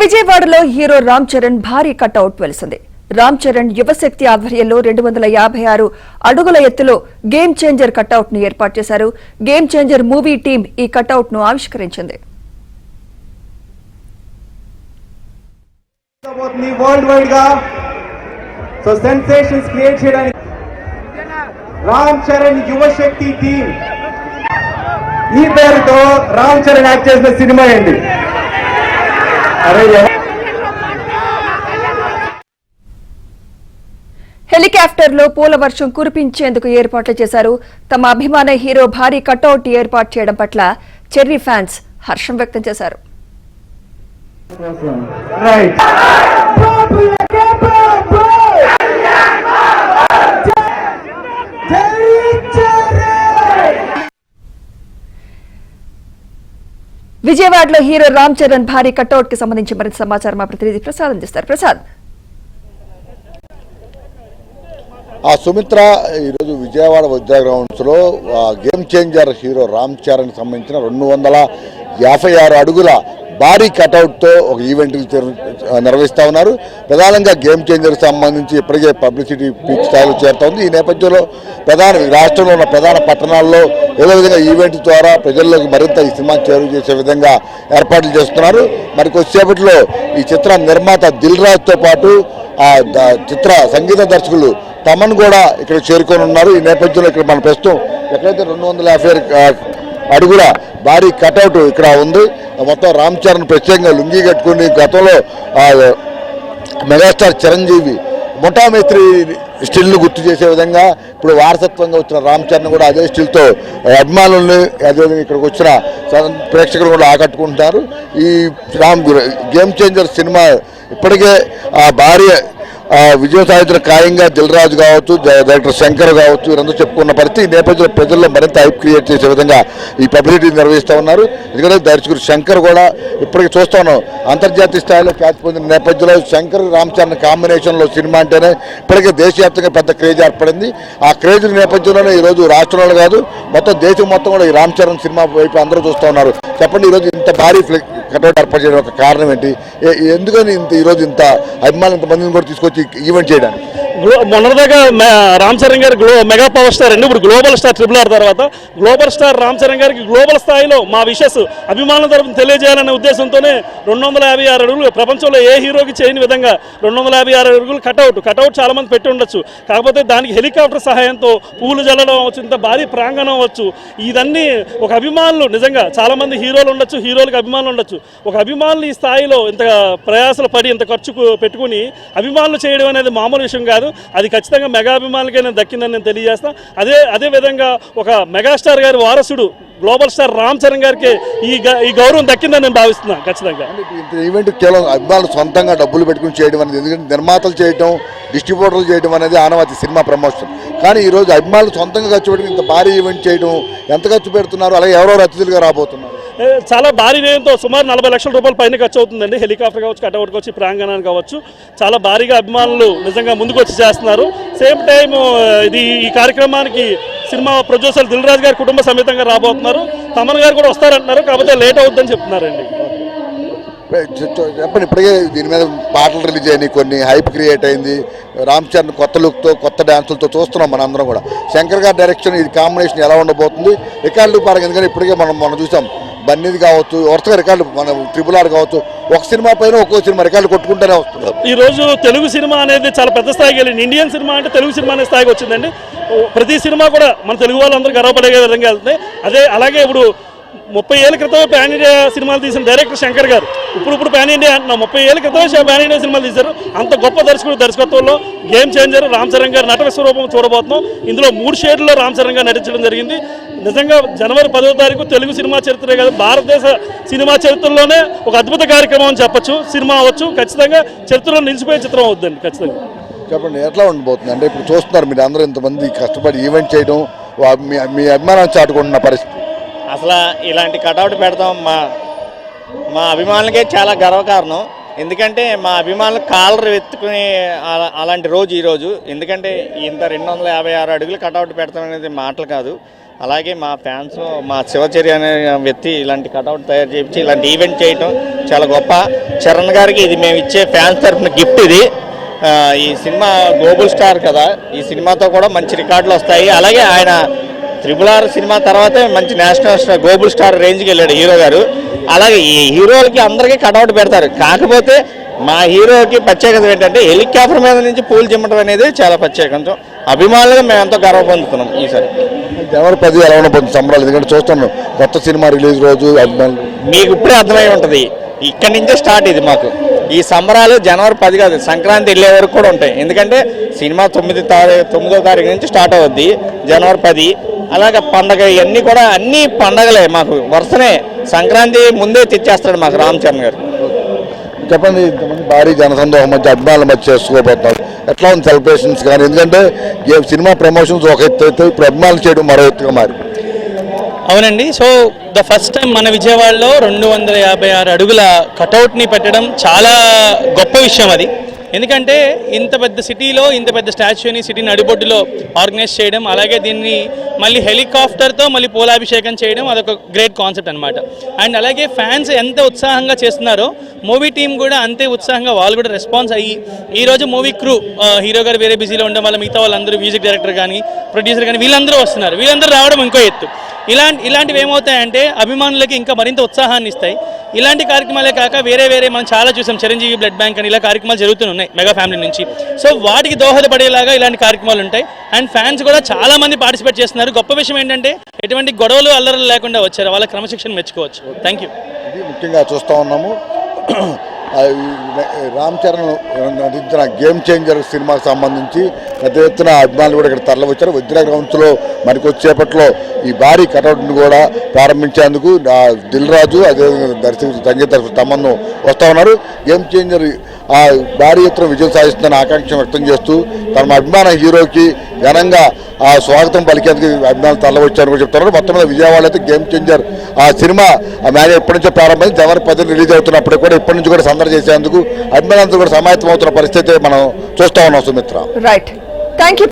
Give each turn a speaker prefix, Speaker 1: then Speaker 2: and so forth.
Speaker 1: విజయవాడలో హీరో రామ్ చరణ్ భారీ కటౌట్ వెలిసింది. రామ్ చరణ్ యువశక్తి ఆధ్వర్యంలో 256 అడుగుల ఎత్తులో గేమ్ చేంజర్ కటౌట్ ను ఏర్పాటు చేశారు. గేమ్ చేంజర్ మూవీ టీం ఈ కటౌట్ ను ఆవిష్కరించింది.
Speaker 2: రామ్ చరణ్ యువశక్తి టీం ఈ పేరుతో రామ్ చరణ్ యాక్ట్ చేసిన సినిమా ఏంటి?
Speaker 1: హెలికాప్టర్ లో పూల వర్షం కురిపించేందుకు ఏర్పాట్లు చేశారు. తమ అభిమాన హీరో భారీ కటౌట్ ఏర్పాటు చేయడం పట్ల చెర్రీ ఫ్యాన్స్ హర్షం వ్యక్తం చేశారు. విజయవాడలో హీరో రామ్ చరణ్ భారీ కటౌట్ కి సంబంధించి మరింత సమాచారం మా ప్రతినిధి ప్రసాద్ అందిస్తారు. ప్రసాద్,
Speaker 3: సుమిత్ర, ఈరోజు విజయవాడ వజ్ర గ్రౌండ్స్ లో game changer hero Ram Charan సంబంధించిన 256 అడుగుల భారీ కటౌట్ తో ఒక ఈవెంట్ నిర్వహిస్తా ఉన్నారు. ప్రధానంగా గేమ్ చేంజర్ సంబంధించి ఇప్పటికే పబ్లిసిటీ పీక్ స్థాయిలో చేరుతోంది. ఈ నేపథ్యంలో రాష్ట్రంలో ఉన్న ప్రధాన పట్టణాల్లో ఏదో విధంగా ఈవెంట్ ద్వారా ప్రజల్లోకి మరింత ఈ సినిమాను చేరువ చేసే విధంగా ఏర్పాట్లు చేస్తున్నారు. మరి కొద్దిసేపట్లో ఈ చిత్ర నిర్మాత దిల్ రాజుతో పాటు చిత్ర సంగీత దర్శకులు తమన్ కూడా ఇక్కడ చేరుకొని ఉన్నారు. ఈ నేపథ్యంలో ఇక్కడ మన ప్రస్తుతం ఎక్కడైతే 250 అడుగుల భారీ కటౌట్ ఇక్కడ ఉంది. మొత్తం రామ్ చరణ్ ప్రత్యేకంగా లుంగి కట్టుకుని గతంలో మెగాస్టార్ చిరంజీవి మొటామేత్రి స్టిల్ను గుర్తు చేసే విధంగా ఇప్పుడు వారసత్వంగా వచ్చిన రామ్ చరణ్ కూడా అదే స్టిల్తో అభిమానుల్ని అదేవిధంగా ఇక్కడికి వచ్చిన ప్రేక్షకులు కూడా ఆకట్టుకుంటున్నారు. ఈ గేమ్ చేంజర్ సినిమా ఇప్పటికే భారీ విజయం సాధించిన ఖాయంగా దిల్ రాజు కావచ్చు, డైరెక్టర్ శంకర్ కావచ్చు, వీరందరూ చెప్పుకున్న పరిస్థితి. ఈ నేపథ్యంలో ప్రజల్లో మరింత హైప్ క్రియేట్ చేసే విధంగా ఈ పబ్లిసిటీ నిర్వహిస్తూ ఉన్నారు. ఎందుకంటే దర్శకుడు శంకర్ కూడా ఇప్పటికీ చూస్తా ఉన్నాం అంతర్జాతీయ స్థాయిలో ఖ్యాతి పొందిన నేపథ్యంలో శంకర్ రామ్ చరణ్ కాంబినేషన్లో సినిమా అంటేనే ఇప్పటికే దేశవ్యాప్తంగా పెద్ద క్రేజ్ ఏర్పడింది. ఆ క్రేజ్ నేపథ్యంలోనే ఈరోజు రాష్ట్రంలో కాదు మొత్తం దేశం మొత్తం కూడా ఈ రామ్ చరణ్ సినిమా వైపు అందరూ చూస్తూ ఉన్నారు. చెప్పండి, ఈరోజు ఇంత భారీ కటౌట్ ఏర్పాటు చేయడం ఒక కారణం ఏంటి? ఎందుకని ఈరోజు ఇంత అభిమానులు ఇంతమందిని కూడా తీసుకొచ్చి ఈవెంట్ చేయడానికి?
Speaker 4: మొన్నటిదాకా రామ్ చరణ్ గారు మెగా పవర్ స్టార్ అండి, ఇప్పుడు గ్లోబల్ స్టార్ RRR తర్వాత గ్లోబల్ స్టార్ రామ్ చరణ్ గారికి గ్లోబల్ స్థాయిలో మా విషెస్ అభిమానుల తరపున తెలియజేయాలనే ఉద్దేశంతోనే 256 అడుగులు ప్రపంచంలో ఏ హీరోకి చేయని విధంగా 256 అడుగులు కటౌట్ చాలా మంది పెట్టి ఉండొచ్చు. కాకపోతే దానికి హెలికాప్టర్ సహాయంతో పూలు జల్లడం అవచ్చు, ఇంత భారీ ప్రాంగణం అవ్వచ్చు, ఇదన్నీ ఒక అభిమానులు నిజంగా చాలా మంది హీరోలు ఉండొచ్చు, హీరోలకు అభిమానులు ఉండొచ్చు. ఒక అభిమానులు ఈ స్థాయిలో ఇంత ప్రయాసలు పడి ఇంత ఖర్చు పెట్టుకుని అభిమానులు చేయడం అనేది మామూలు విషయం కాదు. అది ఖచ్చితంగా మెగా అభిమానులకే నేను దక్కిందని నేను తెలియజేస్తాను. అదే విధంగా ఒక మెగాస్టార్ గారి వారసుడు గ్లోబల్ స్టార్ రామ్ చరణ్ గారికి ఈ గౌరవం దక్కిందని నేను భావిస్తున్నాను. ఖచ్చితంగా
Speaker 3: ఈవెంట్ కేవలం అభిమానులు సొంతంగా డబ్బులు పెట్టుకుని చేయడం అనేది, ఎందుకంటే నిర్మాతలు చేయడం, డిస్ట్రిబ్యూటర్లు చేయడం అనేది ఆనవాతి సినిమా ప్రమోషన్. కానీ ఈరోజు అభిమానులు సొంతంగా ఖర్చు పెట్టుకుని ఇంత భారీ ఈవెంట్ చేయడం ఎంత ఖర్చు పెడుతున్నారు, అలాగే ఎవరెవరు అతిథులుగా రాబోతున్నారు?
Speaker 4: చాలా భారీ వ్యయంతో సుమారు 40 లక్షల రూపాయల పైన ఖర్చు అవుతుందండి. హెలికాప్టర్ కావచ్చు, కటౌట్ కావచ్చు, ప్రాంగణానికి కావచ్చు, చాలా భారీగా అభిమానులు నిజంగా ముందుకు వచ్చి చేస్తున్నారు. సేమ్ టైం ఈ కార్యక్రమానికి సినిమా ప్రొడ్యూసర్ దిల్ రాజు గారి కుటుంబ సమేతంగా రాబోతున్నారు. తమన్ గారు కూడా వస్తారంటున్నారు, కాకపోతే లేట్ అవుతుందని చెప్తున్నారండి.
Speaker 3: చెప్పండి, ఇప్పటికే దీని మీద పాటలు రిలీజ్ అయినాయి, కొన్ని హైప్ క్రియేట్ అయింది. రామ్ చరణ్ కొత్త లుక్తో కొత్త డ్యాన్సులతో చూస్తున్నాం మనందరం కూడా. శంకర్ గారి డైరెక్షన్ ఇది కాంబినేషన్ ఎలా ఉండబోతుంది? రికార్డులు పరంగా, ఎందుకంటే ఇప్పటికే మనం చూసాం బన్నీది కావచ్చు, వరుసగా రికార్డు మన RRR కావచ్చు, ఒక సినిమా పైన ఒక్కో సినిమా రికార్డు కొట్టుకుంటూనే వస్తున్నారు.
Speaker 4: ఈ రోజు తెలుగు సినిమా అనేది చాలా పెద్ద స్థాయికి వెళ్ళింది. ఇండియన్ సినిమా అంటే తెలుగు సినిమా అనే స్థాయికి వచ్చిందండి. ప్రతి సినిమా కూడా మన తెలుగు వాళ్ళందరూ గర్వపడే విధంగా వెళ్తుంది. అలాగే ఇప్పుడు 30 ఏళ్ల క్రితం పాన్ ఇండియా సినిమాలు తీసిన డైరెక్టర్ శంకర్ గారు ఇప్పుడు పాన్ ఇండియా అంటున్నాం, 30 ఏళ్ల క్రితం పాన్ ఇండియా సినిమాలు తీశారు. అంత గొప్ప దర్శకత్వంలో గేమ్ చేంజర్ రామ్ చరణ్ గారు నట విశ్వరూపం చూడబోతున్నాం. ఇందులో 3 షేడ్లో రామ్ చరణ్ గారు నటించడం జరిగింది. నిజంగా జనవరి 10వ తారీఖు తెలుగు సినిమా చరిత్రే కాదు, భారతదేశ సినిమా చరిత్రలోనే ఒక అద్భుత కార్యక్రమం అని చెప్పొచ్చు. సినిమా అవ్వచ్చు, ఖచ్చితంగా చరిత్రలో నిలిచిపోయే చిత్రం అవుతుందండి. ఖచ్చితంగా
Speaker 3: చెప్పండి, ఎట్లా ఉండబోతుంది? అంటే ఇప్పుడు చూస్తున్నారు మీరు అందరూ ఇంతమంది కష్టపడి ఈవెంట్ చేయడం, మీ అభిమానాన్ని చాటుకుంటున్న పరిస్థితి.
Speaker 5: అసలు ఇలాంటి కటౌట్ పెడతాం మా అభిమానులకే చాలా గర్వకారణం. ఎందుకంటే మా అభిమానులు కాలర్ ఎత్తుకునే అలాంటి రోజు ఈరోజు. ఎందుకంటే ఇంత 256 అడుగులు కటౌట్ పెడతాం అనేది మాటలు కాదు. అలాగే మా ఫ్యాన్స్ మా శివచర్య అనే వ్యక్తి ఇలాంటి కటౌట్ తయారు చేయించి ఇలాంటి ఈవెంట్ చేయటం చాలా గొప్ప. చరణ్ గారికి ఇది మేము ఇచ్చే ఫ్యాన్స్ తరఫున గిఫ్ట్ ఇది. ఈ సినిమా గ్లోబల్ స్టార్ కదా, ఈ సినిమాతో కూడా మంచి రికార్డులు వస్తాయి. అలాగే ఆయన RRR సినిమా తర్వాతే మంచి నేషనల్ స్టార్ గ్లోబల్ స్టార్ రేంజ్కి వెళ్ళాడు హీరో గారు. అలాగే ఈ హీరోలకి అందరికీ కటౌట్ పెడతారు. కాకపోతే మా హీరోకి ప్రత్యేకత ఏంటంటే హెలికాప్టర్ మీద నుంచి పూలు చిమ్మటం అనేది చాలా ప్రత్యేకత. అభిమానులుగా మేము ఎంతో గర్వ పొందుతున్నాం ఈసారి.
Speaker 3: జనవరి 10 ఎలా ఉండబోతుంది సంబరాలు? ఎందుకంటే చూస్తున్నాం కొత్త సినిమా రిలీజ్ రోజు అభిమానులు.
Speaker 5: మీకు ఇప్పుడే అర్థమై ఉంటుంది, ఇక్కడి నుంచే స్టార్ట్ ఇది మాకు. ఈ సంబరాలు జనవరి 10 కాదు, సంక్రాంతి వెళ్ళే వరకు కూడా ఉంటాయి. ఎందుకంటే సినిమా 9వ తారీఖు నుంచి స్టార్ట్ అవుద్ది, జనవరి 10. అలాగే పండగ ఇవన్నీ కూడా అన్ని పండగలే మాకు వరుసనే. సంక్రాంతి ముందే తెచ్చేస్తాడు మాకు రామ్ చరణ్ గారు.
Speaker 3: చెప్పండి, ఇంతమంది భారీ జనసందోహం మధ్య అభిమానుల మధ్య చేసుకోబోతున్నారు, ఎట్లా ఉంది సెలబ్రేషన్స్ కానీ? ఎందుకంటే సినిమా ప్రమోషన్స్ ఒక ఎత్తు అయితే ఇప్పుడు అభిమానులు చేయడం మరో ఎత్తుగా మారి.
Speaker 6: అవునండి. సో ద ఫస్ట్ టైం మన విజయవాడలో 256 అడుగుల కటౌట్ని పెట్టడం చాలా గొప్ప విషయం అది. ఎందుకంటే ఇంత పెద్ద సిటీలో ఇంత పెద్ద స్టాచ్యూని సిటీ నడిబొడ్డులో ఆర్గనైజ్ చేయడం, అలాగే దీన్ని మళ్ళీ హెలికాప్టర్తో మళ్ళీ పూలాభిషేకం చేయడం అదొక గ్రేట్ కాన్సెప్ట్ అనమాట. అండ్ అలాగే ఫ్యాన్స్ ఎంత ఉత్సాహంగా చేస్తున్నారో మూవీ టీం కూడా అంతే ఉత్సాహంగా వాళ్ళు కూడా రెస్పాన్స్ అయ్యి ఈరోజు మూవీ క్రూ హీరో గారు వేరే బిజీలో ఉండడం వల్ల మిగతా వాళ్ళందరూ మ్యూజిక్ డైరెక్టర్ కానీ ప్రొడ్యూసర్ కానీ వీళ్ళందరూ వస్తున్నారు. వీళ్ళందరూ రావడం ఇంకో ఎత్తు. ఇలాంటివి ఏమవుతాయంటే అభిమానులకి ఇంకా మరింత ఉత్సాహాన్ని ఇస్తాయి. ఇలాంటి కార్యక్రమాలే కాక వేరే మనం చాలా చూసాం, చిరంజీవి బ్లడ్ బ్యాంక్ అని ఇలా కార్యక్రమాలు జరుగుతున్నాయి మెగా ఫ్యామిలీ నుంచి. సో వాటికి దోహదపడేలాగా ఇలాంటి కార్యక్రమాలు ఉంటాయి. అండ్ ఫ్యాన్స్ కూడా చాలా మంది పార్టిసిపేట్ చేస్తున్నారు. గొప్ప విషయం ఏంటంటే ఎటువంటి గొడవలు అల్లర్లు లేకుండా వచ్చారు, వాళ్ళ క్రమశిక్షణ మెచ్చుకోవచ్చు. Thank you.
Speaker 3: ఇది ముఖ్యంగా చూస్తూ ఉన్నాము. రామ్ చరణ్ నటించిన గేమ్ చేంజర్ సినిమాకు సంబంధించి పెద్ద ఎత్తున అభిమానులు కూడా ఇక్కడ తరలివచ్చారు. వజ్ర గ్రౌండ్స్లో మనకు వచ్చేపట్లో ఈ భారీ కటౌట్ను కూడా ప్రారంభించేందుకు దిల్ రాజు అదేవిధంగా దర్శకుడు సంగీత సంబంధం వస్తూ ఉన్నారు. గేమ్ చేంజర్ ఆ భారీ ఎత్తున విజయం సాధిస్తుందని ఆకాంక్ష వ్యక్తం చేస్తూ తమ అభిమాన హీరోకి ఘనంగా ఆ స్వాగతం పలికేందుకు అభిమానులు తరలివచ్చారని కూడా చెప్తున్నారు. మొత్తం మీద విజయవాడలో అయితే గేమ్ చేంజర్ ఆ సినిమా మ్యారేజ్ ఎప్పటి నుంచో ప్రారంభమైంది, జనవరి 10 రిలీజ్ అవుతున్నప్పుడు కూడా ఇప్పటి నుంచి కూడా సందడి చేసేందుకు అభిమానులందరూ కూడా సమాయత్తం అవుతున్న పరిస్థితి మనం చూస్తూ ఉన్నాం. Sumitra,
Speaker 1: right, thank you.